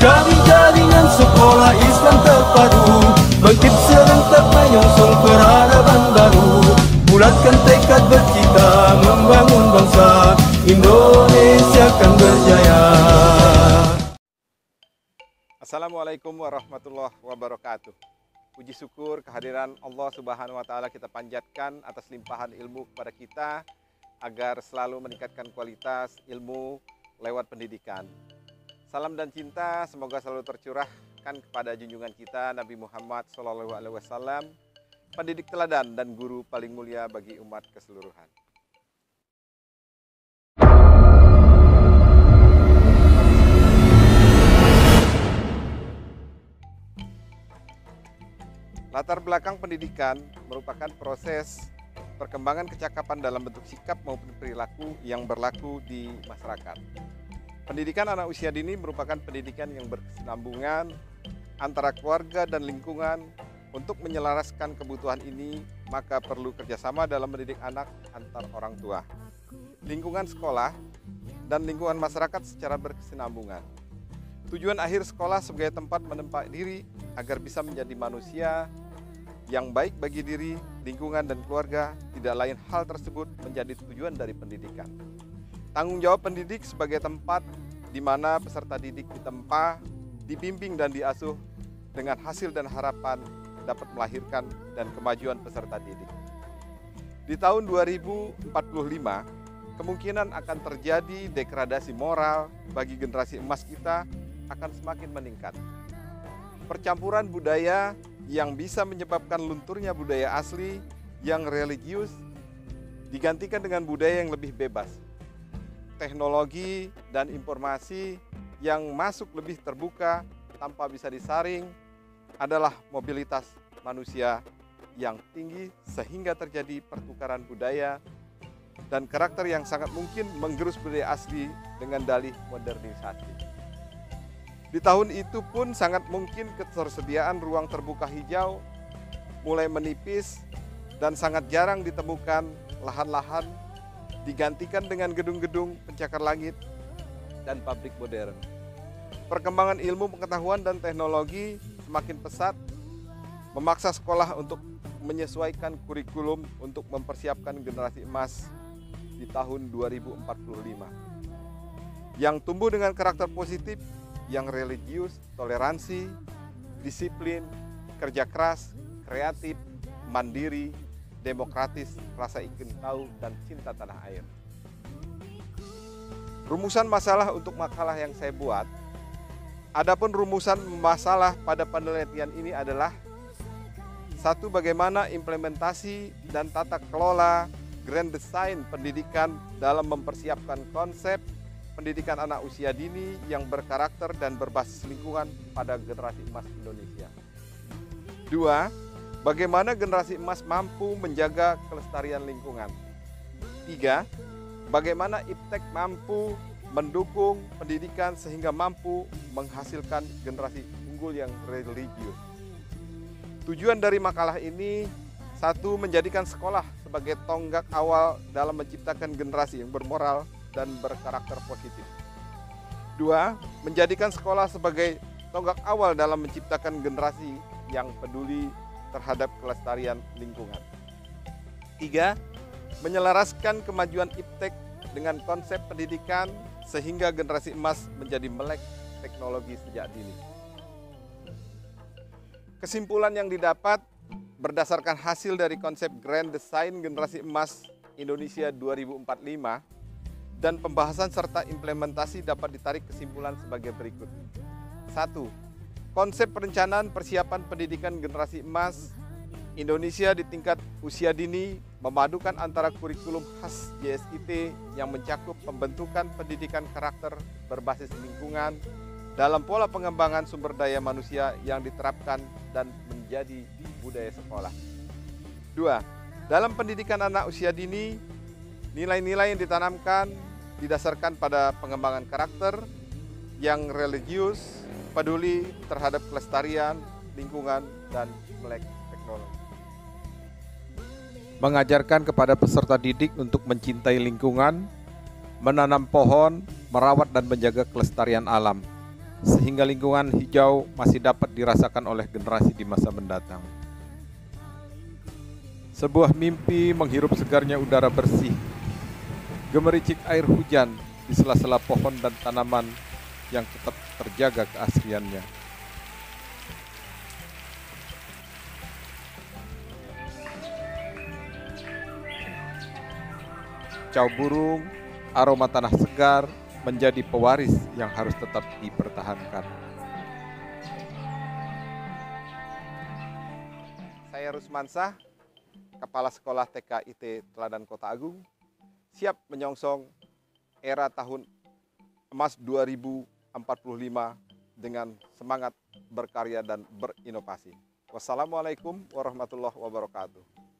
Jadi jaringan sekolah Islam terpadu, bangkit serentak menyongsong peradaban baru. Bulatkan tekad bercita membangun bangsa, Indonesia akan berjaya. Assalamualaikum warahmatullahi wabarakatuh. Puji syukur kehadiran Allah Subhanahu wa Ta'ala kita panjatkan atas limpahan ilmu kepada kita, agar selalu meningkatkan kualitas ilmu lewat pendidikan. Salam dan cinta semoga selalu tercurahkan kepada junjungan kita Nabi Muhammad SAW, pendidik teladan dan guru paling mulia bagi umat keseluruhan. Latar belakang pendidikan merupakan proses perkembangan kecakapan dalam bentuk sikap maupun perilaku yang berlaku di masyarakat. Pendidikan anak usia dini merupakan pendidikan yang berkesinambungan antara keluarga dan lingkungan. Untuk menyelaraskan kebutuhan ini, maka perlu kerjasama dalam mendidik anak antar orang tua, lingkungan sekolah, dan lingkungan masyarakat secara berkesinambungan. Tujuan akhir sekolah sebagai tempat menempa diri agar bisa menjadi manusia yang baik bagi diri, lingkungan, dan keluarga. Tidak lain hal tersebut menjadi tujuan dari pendidikan. Tanggung jawab pendidik sebagai tempat di mana peserta didik ditempa, dibimbing, dan diasuh dengan hasil dan harapan dapat melahirkan dan kemajuan peserta didik. Di tahun 2045, kemungkinan akan terjadi degradasi moral bagi generasi emas kita akan semakin meningkat. Percampuran budaya yang bisa menyebabkan lunturnya budaya asli yang religius digantikan dengan budaya yang lebih bebas. Teknologi dan informasi yang masuk lebih terbuka tanpa bisa disaring adalah mobilitas manusia yang tinggi sehingga terjadi pertukaran budaya dan karakter yang sangat mungkin menggerus budaya asli dengan dalih modernisasi. Di tahun itu pun sangat mungkin ketersediaan ruang terbuka hijau mulai menipis dan sangat jarang ditemukan lahan-lahan digantikan dengan gedung-gedung pencakar langit dan pabrik modern. Perkembangan ilmu pengetahuan dan teknologi semakin pesat, memaksa sekolah untuk menyesuaikan kurikulum untuk mempersiapkan generasi emas di tahun 2045. Yang tumbuh dengan karakter positif, yang religius, toleransi, disiplin, kerja keras, kreatif, mandiri, demokratis, rasa ingin tahu, dan cinta tanah air. Rumusan masalah untuk makalah yang saya buat. Adapun rumusan masalah pada penelitian ini adalah: 1. Bagaimana implementasi dan tata kelola grand design pendidikan dalam mempersiapkan konsep pendidikan anak usia dini yang berkarakter dan berbasis lingkungan pada generasi emas Indonesia. 2. Bagaimana generasi emas mampu menjaga kelestarian lingkungan. 3. Bagaimana IPTEK mampu mendukung pendidikan sehingga mampu menghasilkan generasi unggul yang religius. Tujuan dari makalah ini: 1. Menjadikan sekolah sebagai tonggak awal dalam menciptakan generasi yang bermoral dan berkarakter positif. 2. Menjadikan sekolah sebagai tonggak awal dalam menciptakan generasi yang peduli terhadap kelestarian lingkungan. 3. Menyelaraskan kemajuan IPTEK dengan konsep pendidikan sehingga generasi emas menjadi melek teknologi sejak dini. Kesimpulan yang didapat berdasarkan hasil dari konsep Grand Design Generasi Emas Indonesia 2045 dan pembahasan serta implementasi dapat ditarik kesimpulan sebagai berikut. 1. Konsep perencanaan persiapan pendidikan generasi emas Indonesia di tingkat usia dini memadukan antara kurikulum khas JSIT yang mencakup pembentukan pendidikan karakter berbasis lingkungan dalam pola pengembangan sumber daya manusia yang diterapkan dan menjadi budaya sekolah. 2. Dalam pendidikan anak usia dini, nilai-nilai yang ditanamkan didasarkan pada pengembangan karakter yang religius, peduli terhadap kelestarian, lingkungan, dan melek teknologi. Mengajarkan kepada peserta didik untuk mencintai lingkungan, menanam pohon, merawat dan menjaga kelestarian alam, sehingga lingkungan hijau masih dapat dirasakan oleh generasi di masa mendatang. Sebuah mimpi menghirup segarnya udara bersih, gemericik air hujan di sela-sela pohon dan tanaman yang tetap terjaga keasliannya. Kicau burung, aroma tanah segar menjadi pewaris yang harus tetap dipertahankan. Saya Rusmansah, Kepala Sekolah TK IT Teladan Kota Agung, siap menyongsong era tahun emas 2045 dengan semangat berkarya dan berinovasi. Wassalamualaikum warahmatullahi wabarakatuh.